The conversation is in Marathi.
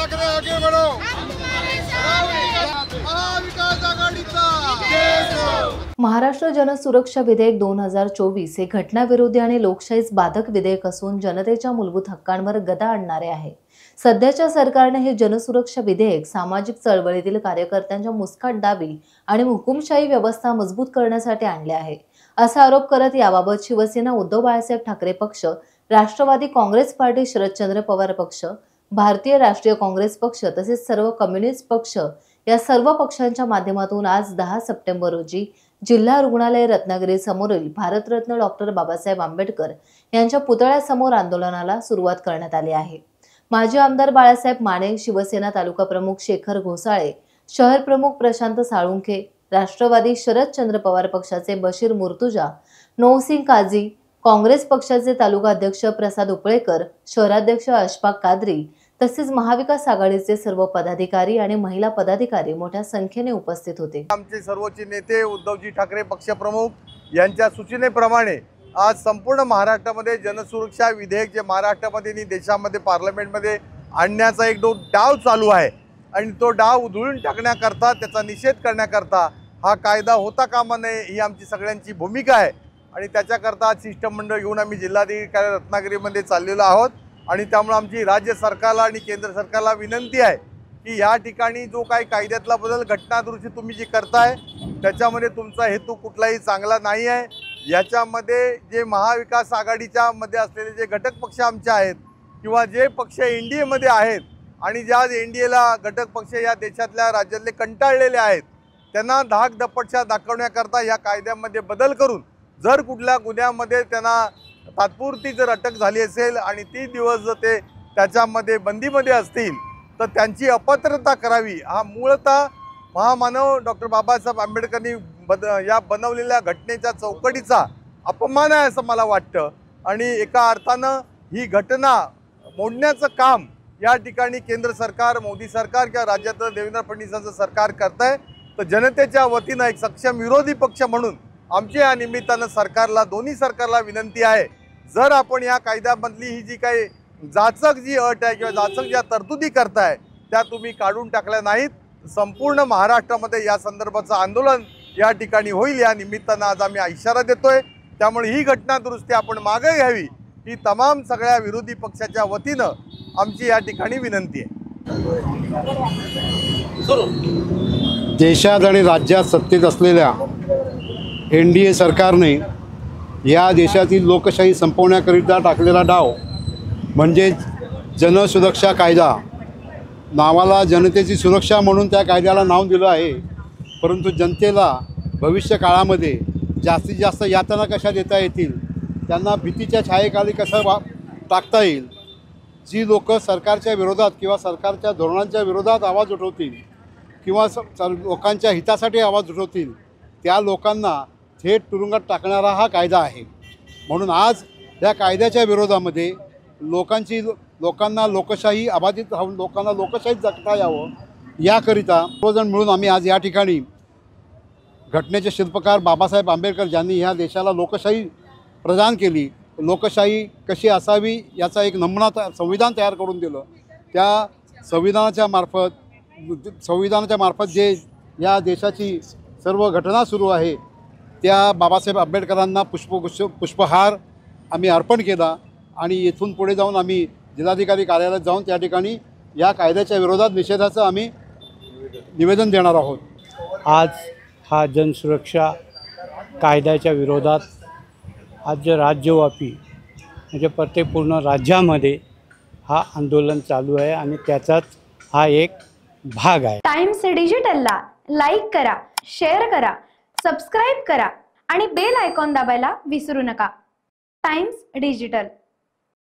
ठाकरे आगे बढ़ो, महाविकास आघाडीचा महाराष्ट्र जनसुरक्षा विधेयक 2024 हे घटनाविरोधी आणि लोकशाहीस बाधक विधेयक असून जनतेच्या मूलभूत हक्कांवर गदा आणणारे आहे। सध्याच्या सरकारने हे जनसुरक्षा विधेयक सामाजिक चळवळीतील कार्यकर्त्यांच्या मुस्काट दाबी आणि हुकुमशाही व्यवस्था मजबूत करण्यासाठी आणले आहे, असा आरोप करत याबाबत शिवसेना, उद्धव बाळासाहेब ठाकरे पक्ष, राष्ट्रवादी काँग्रेस पार्टी, शरदचंद्र पवार पक्ष, भारतीय राष्ट्रीय काँग्रेस पक्ष तसेच सर्व कम्युनिस्ट पक्ष या सर्व पक्षांच्या माध्यमातून आज 10 सप्टेंबर रोजी जिल्हा रुग्णालय रत्नागिरी समोरील भारतरत्न डॉक्टर बाबासाहेब आंबेडकर यांच्या पुतळ्यासमोर आंदोलनाला सुरुवात करण्यात आली आहे। माजी आमदार बाळासाहेब माने, शिवसेना तालुका प्रमुख शेखर घोसाळे, शहर प्रमुख प्रशांत साळुंखे, राष्ट्रवादी शरदचंद्र पवार पक्षाचे बशीर मुर्तुजा, नौसिंग काझी, काँग्रेस पक्षाचे तालुका अध्यक्ष प्रसाद उपळेकर, शहराध्यक्ष अशफाक कादरी तसेच महाविकास आघाडीचे सर्व पदाधिकारी आणि महिला पदाधिकारी मोठ्या संख्येने उपस्थित होते। आमचे सर्वोच्च नेते उद्धवजी ठाकरे पक्षप्रमुख यांच्या सूचनेप्रमाणे आज संपूर्ण महाराष्ट्रामध्ये जनसुरक्षा विधेयक जे महाराष्ट्रामध्ये आणि देशामध्ये पार्लमेंटमध्ये आणण्याचा एक डाव चालू आहे आणि तो डाव उधळून टाकण्याकरता, त्याचा निषेध करण्याकरता हा कायदा होता कामा नये ही आमची सगळ्यांची भूमिका आहे आणि त्याच्याकरता आज शिष्टमंडळ घेऊन आम्ही जिल्हाधिकारी रत्नागिरीमध्ये चाललेलो आहोत आणि त्यामुळे आमची राज्य सरकारला आणि केंद्र सरकारला विनंती आहे की या ठिकाणी जो काही कायद्यातला बदल घटनादुरुस्ती तुम्ही जी करताय त्याच्यामध्ये तुमचा हेतू कुठलाही चांगला नाही आहे। याच्यामध्ये जे महाविकास आघाडीच्या मध्ये असलेले जे घटक पक्ष आमचे आहेत किंवा जे पक्ष NDA मध्ये आहेत आणि ज्या NDAला घटक पक्ष या देशातल्या राज्यातले कंटाळलेले आहेत त्यांना धाक दपटशा दाखवण्याकरता या कायद्यामध्ये बदल करून जर कुठल्या गुन्ह्यामध्ये त्यांना तात्पुरती जर अटक झाली असेल आणि 30 दिवस जर ते त्याच्यामध्ये बंदीमध्ये असतील तर त्यांची अपात्रता करावी। हा मूळतः महामानव डॉक्टर बाबासाहेब आंबेडकरांनी या बनवलेल्या घटनेच्या चौकटीचा अपमान आहे असं मला वाटतं आणि एका अर्थानं ही घटना मोडण्याचं काम या ठिकाणी केंद्र सरकार, मोदी सरकार किंवा राज्यातलं देवेंद्र फडणवीसांचं सरकार करत आहे। तर जनतेच्या वतीनं एक सक्षम विरोधी पक्ष म्हणून आमच्या या निमित्तानं सरकारला, दोन्ही सरकारला विनंती आहे, जर आपण या कायद्यामधली ही जी काही जाचक जी अट आहे किंवा जाचक ज्या तरतुदी करताय त्या तुम्ही काढून टाकल्या नाहीत, संपूर्ण महाराष्ट्रामध्ये या संदर्भाचं आंदोलन या ठिकाणी होईल। या निमित्तानं आज आम्ही इशारा देतोय, त्यामुळे ही घटना दुरुस्ती आपण मागे घ्यावी ही तमाम सगळ्या विरोधी पक्षाच्या वतीनं आमची या ठिकाणी विनंती आहे। देशात आणि राज्यात सत्तेत असलेल्या NDA सरकारने या देशातील लोकशाही संपवण्याकरिता टाकलेला डाव म्हणजे जनसुरक्षा कायदा, नावाला जनतेची सुरक्षा म्हणून त्या कायद्याला नाव दिलं आहे, परंतु जनतेला भविष्य काळामध्ये जास्तीत जास्त यातना कशा देता येतील, त्यांना भीतीच्या छायेखाली कसं टाकता येईल, जी लोक सरकारच्या विरोधात किंवा सरकारच्या धोरणांच्या विरोधात आवाज उठवतील किंवा लोकांच्या हितासाठी आवाज उठवतील त्या लोकांना थेट तुरुंगात टाकणारा हा कायदा आहे। म्हणून आज या कायद्याच्या विरोधामध्ये लोकांना लोकशाही अबाधित राहून लोकांना लोकशाही जगता यावं याकरिता सर्वजण मिळून आम्ही आज या ठिकाणी घटनेचे शिल्पकार बाबासाहेब आंबेडकर ज्यांनी ह्या देशाला लोकशाही प्रदान केली, लोकशाही कशी असावी याचा एक नमुना संविधान तयार करून दिलं, त्या संविधानाच्या मार्फत जे या देशाची सर्व घटना सुरू आहे त्या बाबासाहेब आंबेडकरांना पुष्पहार आम्ही अर्पण केला आणि येथून पुढे जाऊन आम्ही जिल्हाधिकारी कार्यालयात जाऊन त्या ठिकाणी या कायद्याच्या विरोधात निषेधाचं आम्ही निवेदन देणार आहोत। आज हा जनसुरक्षा कायद्याच्या विरोधात आज राज्यव्यापी म्हणजे प्रत्येक पूर्ण राज्यामध्ये हा आंदोलन चालू आहे आणि त्याचाच हा एक भाग आहे। टाइम्स डिजिटलला लाईक करा, शेअर करा, सबस्क्राइब करा आणि बेल आयकॉन दाबायला विसरू नका। Times digital.